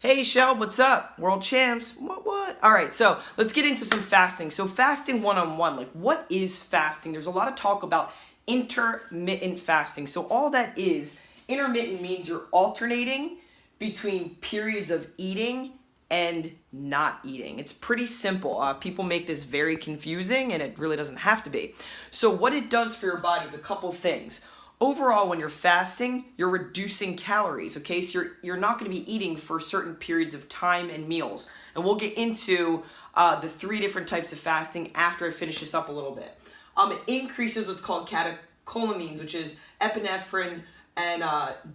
Hey, Shell, what's up? World champs. What? All right, so let's get into some fasting. So fasting one-on-one, like what is fasting? There's a lot of talk about intermittent fasting. So all that is, intermittent means you're alternating between periods of eating and not eating. It's pretty simple. People make this very confusing, and it really doesn't have to be. So what it does for your body is a couple things. Overall, when you're fasting, you're reducing calories, okay? So you're not going to be eating for certain periods of time and meals. And we'll get into the three different types of fasting after I finish this up a little bit. It increases what's called catecholamines, which is epinephrine and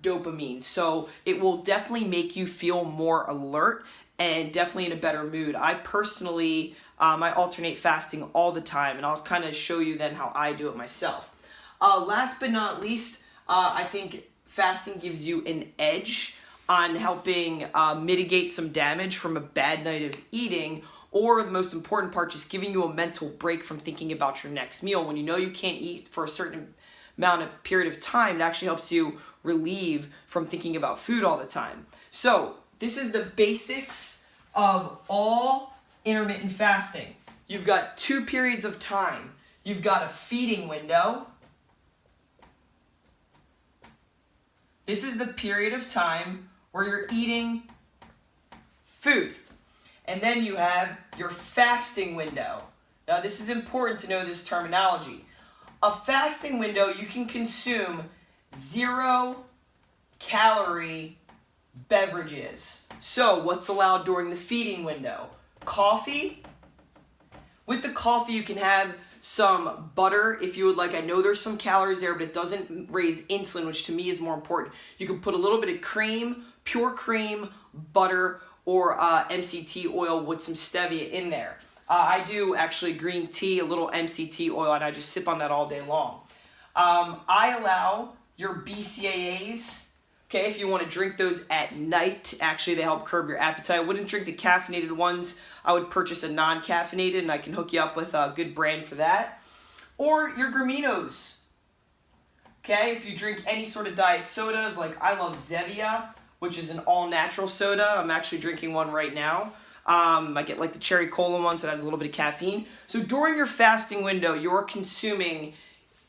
dopamine. So it will definitely make you feel more alert and definitely in a better mood. I personally, I alternate fasting all the time, and I'll kind of show you then how I do it myself. Last but not least, I think fasting gives you an edge on helping mitigate some damage from a bad night of eating, or the most important part, just giving you a mental break from thinking about your next meal. When you know you can't eat for a certain period of time, it actually helps you relieve from thinking about food all the time. So this is the basics of all intermittent fasting. You've got 2 periods of time. You've got a feeding window. This is the period of time where you're eating food. And then you have your fasting window. Now this is important to know this terminology. A fasting window, you can consume 0-calorie beverages. So what's allowed during the feeding window? Coffee. With the coffee you can have some butter if you would like. I know there's some calories there, but it doesn't raise insulin, which to me is more important. You can put a little bit of cream, pure cream, butter, or MCT oil with some stevia in there. I do actually green tea, a little MCT oil, and I just sip on that all day long. I allow your BCAAs, okay, if you want to drink those at night. Actually, they help curb your appetite. I wouldn't drink the caffeinated ones. I would purchase a non-caffeinated, and I can hook you up with a good brand for that. Or your graminos. Okay, if you drink any sort of diet sodas, like I love Zevia, which is an all-natural soda. I'm actually drinking one right now. I get like the cherry cola one, so it has a little bit of caffeine. So during your fasting window, you're consuming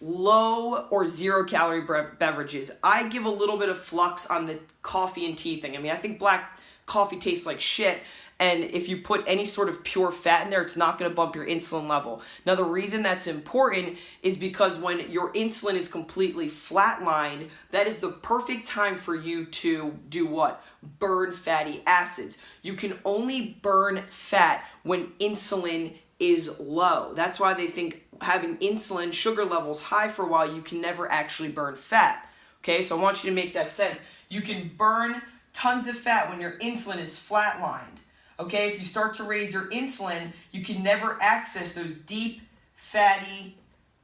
low or 0-calorie beverages. I give a little bit of flux on the coffee and tea thing. I mean, I think black coffee tastes like shit, and if you put any sort of pure fat in there, it's not going to bump your insulin level. Now, the reason that's important is because when your insulin is completely flatlined, that is the perfect time for you to do what? Burn fatty acids. You can only burn fat when insulin is low. That's why they think having insulin sugar levels high for a while, you can never actually burn fat. Okay, so I want you to make that sense. You can burn tons of fat when your insulin is flatlined. Okay, if you start to raise your insulin, you can never access those deep fatty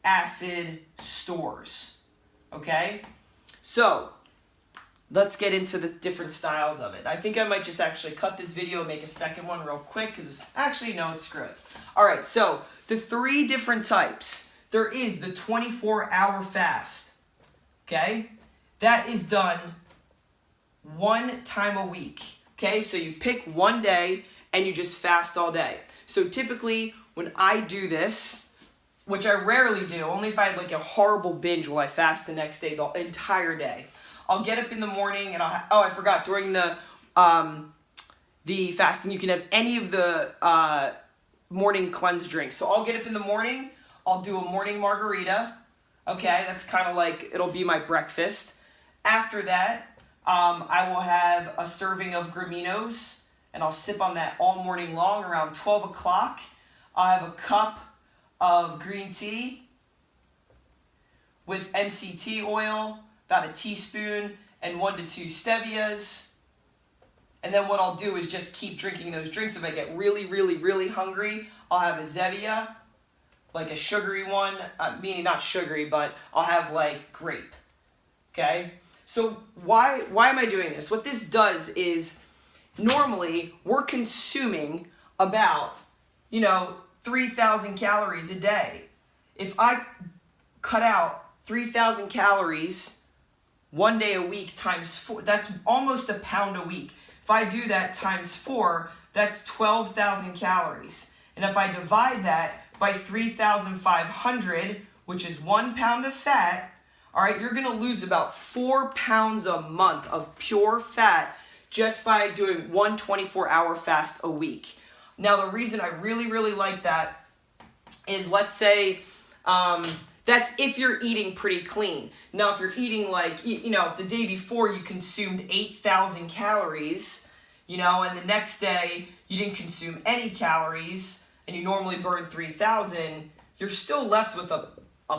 acid stores. Okay, so let's get into the different styles of it. I think I might just actually cut this video and make a second one real quick because actually, no, it's screw it. All right, so the 3 different types. There is the 24-hour fast, okay? That is done 1 time a week, okay? So you pick one day and you just fast all day. So typically when I do this, which I rarely do, only if I had like a horrible binge will I fast the next day, the entire day. I'll get up in the morning and I forgot, during the fasting you can have any of the morning cleanse drinks. So I'll get up in the morning, I'll do a morning margarita. Okay, that's kind of like, it'll be my breakfast. After that, I will have a serving of graminos, and I'll sip on that all morning long. Around 12 o'clock, I'll have a cup of green tea with MCT oil, about a teaspoon, and 1 to 2 stevias. And then what I'll do is just keep drinking those drinks. If I get really, really, really hungry, I'll have a Zevia, like a sugary one, meaning not sugary, but I'll have like grape, okay? So why am I doing this? What this does is, normally we're consuming about, 3,000 calories a day. If I cut out 3,000 calories 1 day a week times 4, that's almost a pound a week. If I do that times 4, that's 12,000 calories. And if I divide that by 3,500, which is 1 pound of fat, all right, you're going to lose about 4 pounds a month of pure fat just by doing one 24-hour fast a week. Now, the reason I really, really like that is, let's say, that's if you're eating pretty clean. Now, if you're eating like, the day before you consumed 8,000 calories, and the next day you didn't consume any calories, and you normally burn 3,000, you're still left with a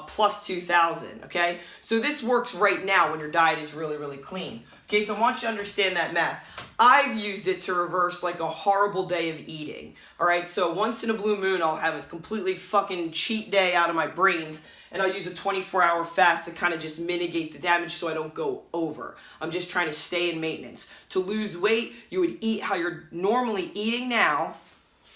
plus 2,000, okay? So this works right now when your diet is really, really clean. Okay, so I want you to understand that math. I've used it to reverse like a horrible day of eating, all right? So once in a blue moon, I'll have a completely fucking cheat day out of my brains, and I'll use a 24-hour fast to kind of just mitigate the damage so I don't go over. I'm just trying to stay in maintenance. To lose weight, you would eat how you're normally eating now,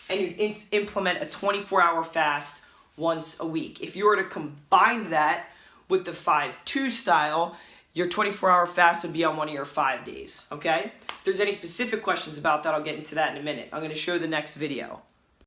and you'd implement a 24-hour fast once a week. If you were to combine that with the 5-2 style, your 24-hour fast would be on one of your 5 days, okay? If there's any specific questions about that, I'll get into that in a minute. I'm going to show the next video.